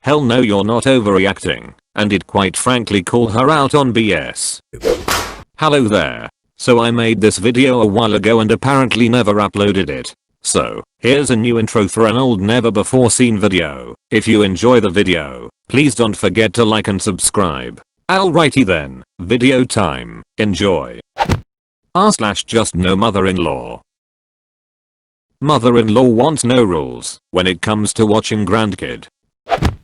Hell no, you're not overreacting, and did quite frankly call her out on BS. Hello there. So I made this video a while ago and apparently never uploaded it. So, here's a new intro for an old never before seen video. If you enjoy the video, please don't forget to like and subscribe. Alrighty then, video time, enjoy. Just no mother-in-law. Mother-in-law wants no rules when it comes to watching Grandkid.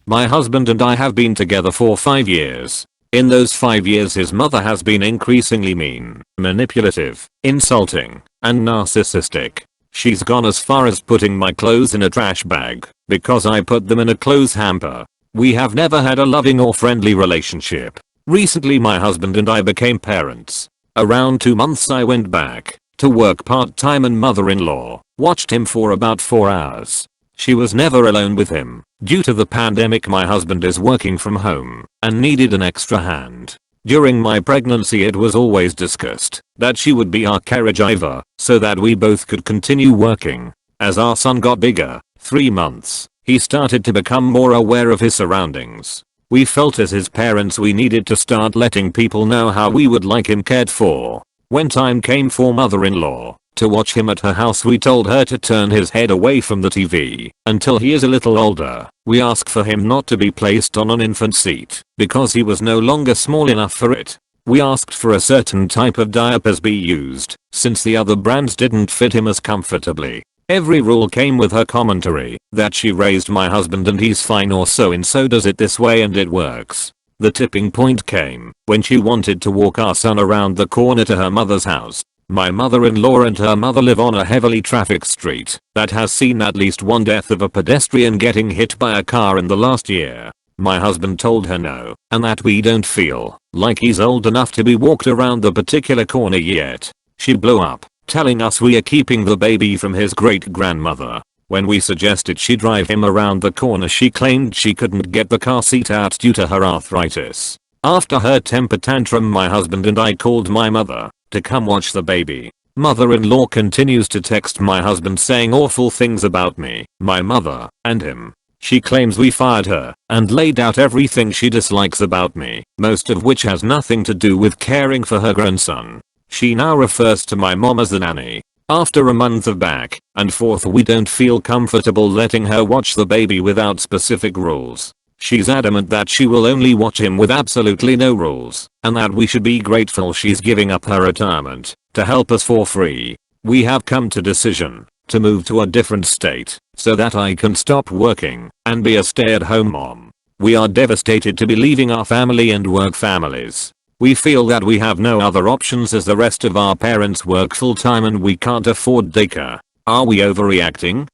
My husband and I have been together for 5 years. In those 5 years his mother has been increasingly mean, manipulative, insulting, and narcissistic. She's gone as far as putting my clothes in a trash bag because I put them in a clothes hamper. We have never had a loving or friendly relationship. Recently my husband and I became parents. Around 2 months I went back to work part-time and mother-in-law watched him for about 4 hours. She was never alone with him. Due to the pandemic my husband is working from home and needed an extra hand. During my pregnancy it was always discussed that she would be our caregiver so that we both could continue working. As our son got bigger, 3 months, he started to become more aware of his surroundings. We felt as his parents we needed to start letting people know how we would like him cared for. When time came for mother-in-law to watch him at her house we told her to turn his head away from the TV until he is a little older. We asked for him not to be placed on an infant seat because he was no longer small enough for it. We asked for a certain type of diapers be used since the other brands didn't fit him as comfortably. Every rule came with her commentary that she raised my husband and he's fine or so and so does it this way and it works. The tipping point came when she wanted to walk our son around the corner to her mother's house. My mother-in-law and her mother live on a heavily trafficked street that has seen at least one death of a pedestrian getting hit by a car in the last year. My husband told her no, and that we don't feel like he's old enough to be walked around the particular corner yet. She blew up, telling us we are keeping the baby from his great-grandmother. When we suggested she drive him around the corner she claimed she couldn't get the car seat out due to her arthritis. After her temper tantrum my husband and I called my mother to come watch the baby. Mother-in-law continues to text my husband saying awful things about me, my mother, and him. She claims we fired her and laid out everything she dislikes about me, most of which has nothing to do with caring for her grandson. She now refers to my mom as the nanny. After a month of back and forth we don't feel comfortable letting her watch the baby without specific rules. She's adamant that she will only watch him with absolutely no rules, and that we should be grateful she's giving up her retirement to help us for free. We have come to decision to move to a different state so that I can stop working and be a stay-at-home mom. We are devastated to be leaving our family and work families. We feel that we have no other options as the rest of our parents work full-time and we can't afford daycare. Are we overreacting?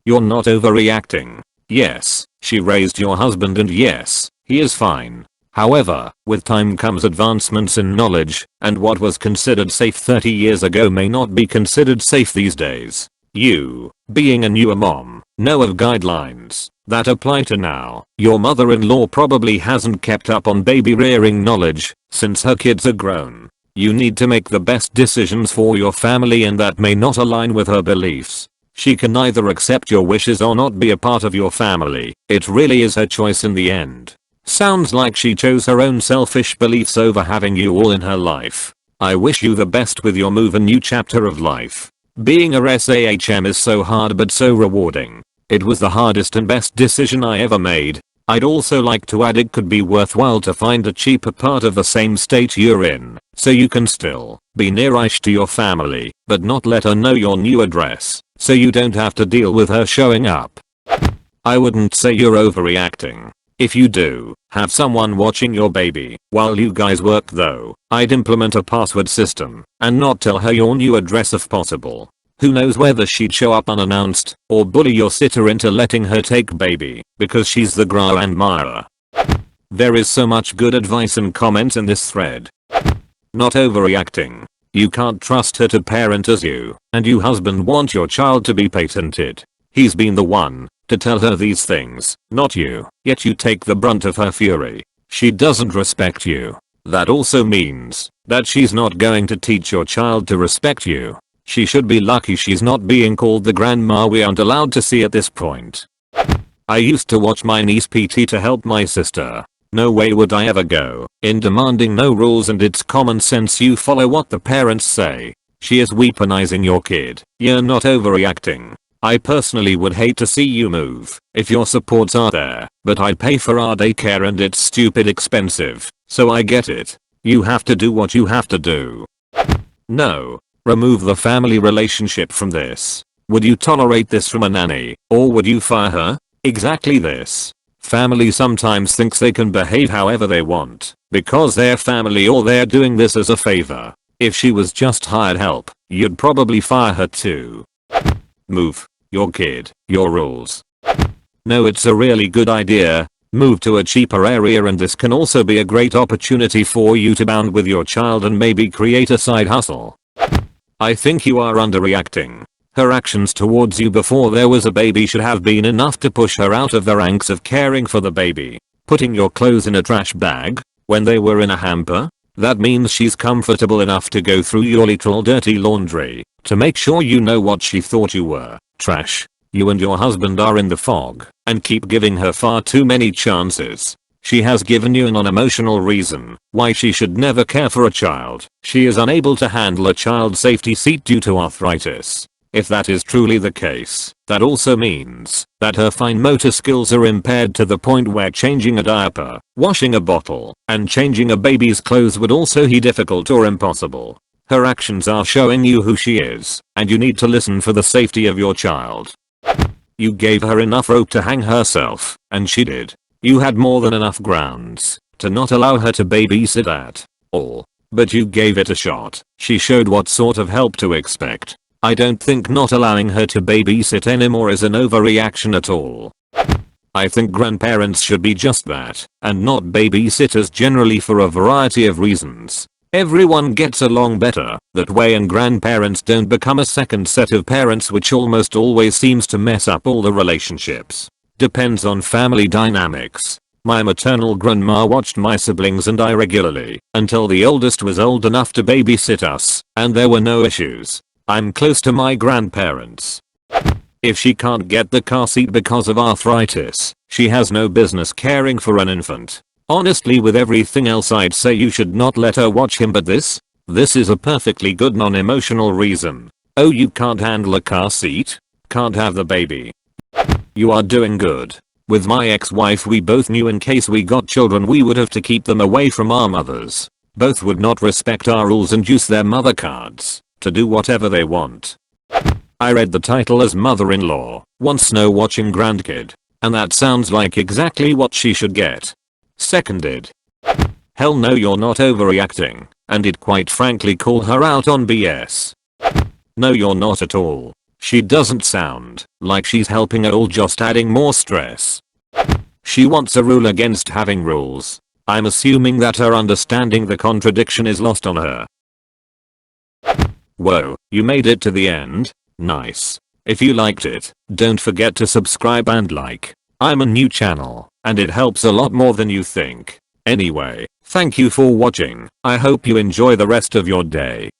You're not overreacting. Yes, she raised your husband and yes, he is fine. However, with time comes advancements in knowledge, and what was considered safe 30 years ago may not be considered safe these days. You, being a newer mom, know of guidelines that apply to now. Your mother-in-law probably hasn't kept up on baby rearing knowledge since her kids are grown. You need to make the best decisions for your family and that may not align with her beliefs. She can either accept your wishes or not be a part of your family. It really is her choice in the end. Sounds like she chose her own selfish beliefs over having you all in her life. I wish you the best with your move and new chapter of life. Being a SAHM is so hard but so rewarding. It was the hardest and best decision I ever made. I'd also like to add it could be worthwhile to find a cheaper part of the same state you're in, so you can still be nearish to your family, but not let her know your new address, so you don't have to deal with her showing up. I wouldn't say you're overreacting. If you do have someone watching your baby while you guys work though, I'd implement a password system and not tell her your new address if possible. Who knows whether she'd show up unannounced or bully your sitter into letting her take baby because she's the grandmother. There is so much good advice and comments in this thread. Not overreacting. You can't trust her to parent as you and your husband want your child to be patented. He's been the one to tell her these things, not you, yet you take the brunt of her fury. She doesn't respect you. That also means that she's not going to teach your child to respect you. She should be lucky she's not being called the grandma we aren't allowed to see at this point. I used to watch my niece PT to help my sister. No way would I ever go in demanding no rules, and it's common sense you follow what the parents say. She is weaponizing your kid. You're not overreacting. I personally would hate to see you move if your supports are there, but I'd pay for our daycare and it's stupid expensive, so I get it. You have to do what you have to do. No. Remove the family relationship from this. Would you tolerate this from a nanny, or would you fire her? Exactly this. Family sometimes thinks they can behave however they want because they're family, or they're doing this as a favor. If she was just hired help, you'd probably fire her too. Move. Your kid, your rules. No, it's a really good idea. Move to a cheaper area, and this can also be a great opportunity for you to bond with your child and maybe create a side hustle. I think you are underreacting. Her actions towards you before there was a baby should have been enough to push her out of the ranks of caring for the baby. Putting your clothes in a trash bag when they were in a hamper? That means she's comfortable enough to go through your literal dirty laundry to make sure you know what she thought you were. Trash. You and your husband are in the fog and keep giving her far too many chances. She has given you an unemotional reason why she should never care for a child. She is unable to handle a child safety seat due to arthritis. If that is truly the case, that also means that her fine motor skills are impaired to the point where changing a diaper, washing a bottle, and changing a baby's clothes would also be difficult or impossible. Her actions are showing you who she is, and you need to listen for the safety of your child. You gave her enough rope to hang herself, and she did. You had more than enough grounds to not allow her to babysit at all. But you gave it a shot. She showed what sort of help to expect. I don't think not allowing her to babysit anymore is an overreaction at all. I think grandparents should be just that, and not babysitters generally, for a variety of reasons. Everyone gets along better that way, and grandparents don't become a second set of parents, which almost always seems to mess up all the relationships. Depends on family dynamics. My maternal grandma watched my siblings and I regularly until the oldest was old enough to babysit us, and there were no issues. I'm close to my grandparents. If she can't get the car seat because of arthritis, she has no business caring for an infant. Honestly, with everything else I'd say you should not let her watch him, but this is a perfectly good non-emotional reason. Oh, you can't handle a car seat? Can't have the baby? You are doing good. With my ex-wife, we both knew in case we got children we would have to keep them away from our mothers. Both would not respect our rules and use their mother cards to do whatever they want. I read the title as mother-in-law wants no watching grandkid, and that sounds like exactly what she should get. Seconded. Hell no, you're not overreacting, and did quite frankly call her out on BS. No, you're not at all. She doesn't sound like she's helping at all, just adding more stress. She wants a rule against having rules. I'm assuming that her understanding the contradiction is lost on her. Whoa, you made it to the end? Nice. If you liked it, don't forget to subscribe and like. I'm a new channel, and it helps a lot more than you think. Anyway, thank you for watching. I hope you enjoy the rest of your day.